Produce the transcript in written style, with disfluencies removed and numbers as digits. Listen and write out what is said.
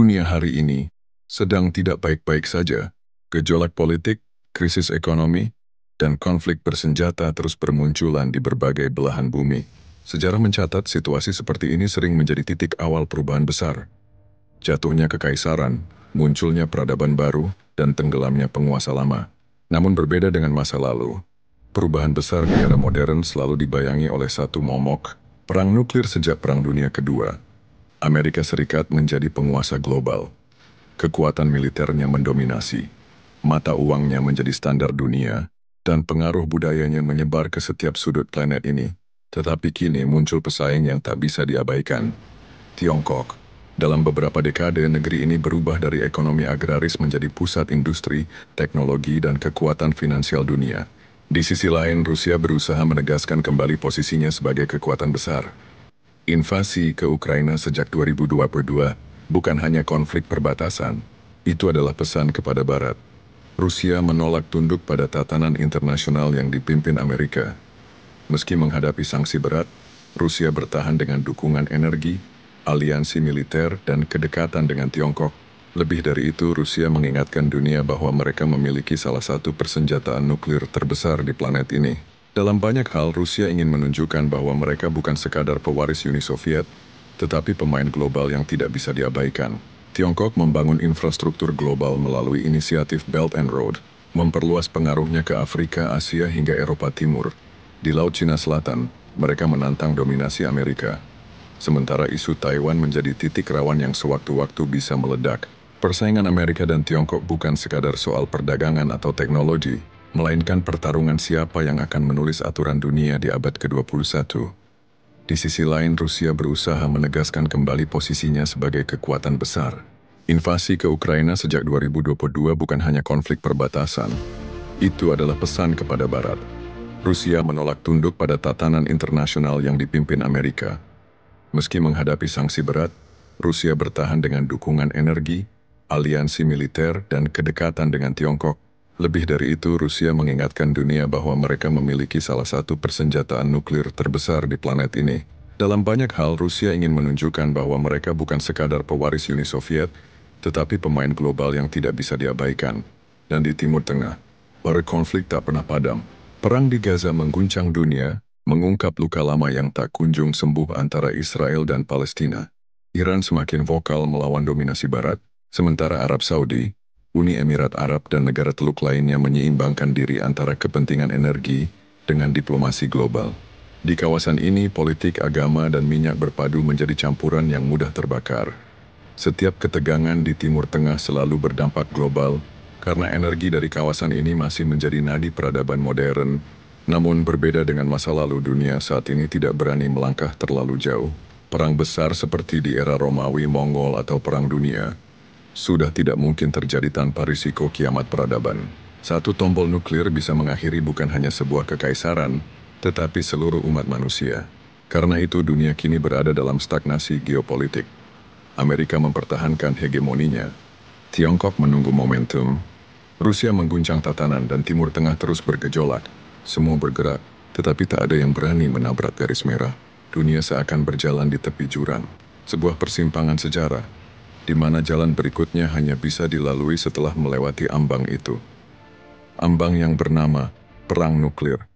Dunia hari ini sedang tidak baik-baik saja. Gejolak politik, krisis ekonomi, dan konflik bersenjata terus bermunculan di berbagai belahan bumi. Sejarah mencatat situasi seperti ini sering menjadi titik awal perubahan besar. Jatuhnya kekaisaran, munculnya peradaban baru, dan tenggelamnya penguasa lama. Namun berbeda dengan masa lalu, perubahan besar di era modern selalu dibayangi oleh satu momok, perang nuklir sejak Perang Dunia Kedua. Amerika Serikat menjadi penguasa global. Kekuatan militernya mendominasi, mata uangnya menjadi standar dunia, dan pengaruh budayanya menyebar ke setiap sudut planet ini. Tetapi kini muncul pesaing yang tak bisa diabaikan, Tiongkok. Dalam beberapa dekade, negeri ini berubah dari ekonomi agraris menjadi pusat industri, teknologi, dan kekuatan finansial dunia. Di sisi lain, Rusia berusaha menegaskan kembali posisinya sebagai kekuatan besar. Invasi ke Ukraina sejak 2022 bukan hanya konflik perbatasan, itu adalah pesan kepada Barat. Rusia menolak tunduk pada tatanan internasional yang dipimpin Amerika. Meski menghadapi sanksi berat, Rusia bertahan dengan dukungan energi, aliansi militer, dan kedekatan dengan Tiongkok. Lebih dari itu, Rusia mengingatkan dunia bahwa mereka memiliki salah satu persenjataan nuklir terbesar di planet ini. Dalam banyak hal, Rusia ingin menunjukkan bahwa mereka bukan sekadar pewaris Uni Soviet, tetapi pemain global yang tidak bisa diabaikan. Tiongkok membangun infrastruktur global melalui inisiatif Belt and Road, memperluas pengaruhnya ke Afrika, Asia, hingga Eropa Timur. Di Laut Cina Selatan, mereka menantang dominasi Amerika. Sementara isu Taiwan menjadi titik rawan yang sewaktu-waktu bisa meledak. Persaingan Amerika dan Tiongkok bukan sekadar soal perdagangan atau teknologi, melainkan pertarungan siapa yang akan menulis aturan dunia di abad ke-21. Di sisi lain, Rusia berusaha menegaskan kembali posisinya sebagai kekuatan besar. Invasi ke Ukraina sejak 2022 bukan hanya konflik perbatasan. Itu adalah pesan kepada Barat. Rusia menolak tunduk pada tatanan internasional yang dipimpin Amerika. Meski menghadapi sanksi berat, Rusia bertahan dengan dukungan energi, aliansi militer, dan kedekatan dengan Tiongkok. Lebih dari itu, Rusia mengingatkan dunia bahwa mereka memiliki salah satu persenjataan nuklir terbesar di planet ini. Dalam banyak hal, Rusia ingin menunjukkan bahwa mereka bukan sekadar pewaris Uni Soviet, tetapi pemain global yang tidak bisa diabaikan. Dan di Timur Tengah, bara konflik tak pernah padam. Perang di Gaza mengguncang dunia, mengungkap luka lama yang tak kunjung sembuh antara Israel dan Palestina. Iran semakin vokal melawan dominasi Barat, sementara Arab Saudi, Uni Emirat Arab, dan negara Teluk lainnya menyeimbangkan diri antara kepentingan energi dengan diplomasi global. Di kawasan ini, politik, agama, dan minyak berpadu menjadi campuran yang mudah terbakar. Setiap ketegangan di Timur Tengah selalu berdampak global, karena energi dari kawasan ini masih menjadi nadi peradaban modern. Namun berbeda dengan masa lalu, dunia saat ini tidak berani melangkah terlalu jauh. Perang besar seperti di era Romawi, Mongol, atau Perang Dunia sudah tidak mungkin terjadi tanpa risiko kiamat peradaban. Satu tombol nuklir bisa mengakhiri bukan hanya sebuah kekaisaran, tetapi seluruh umat manusia. Karena itu dunia kini berada dalam stagnasi geopolitik. Amerika mempertahankan hegemoninya, Tiongkok menunggu momentum, Rusia mengguncang tatanan, dan Timur Tengah terus bergejolak. Semua bergerak, tetapi tak ada yang berani menabrak garis merah. Dunia seakan berjalan di tepi jurang, sebuah persimpangan sejarah, di mana jalan berikutnya hanya bisa dilalui setelah melewati ambang itu. Ambang yang bernama Perang Nuklir.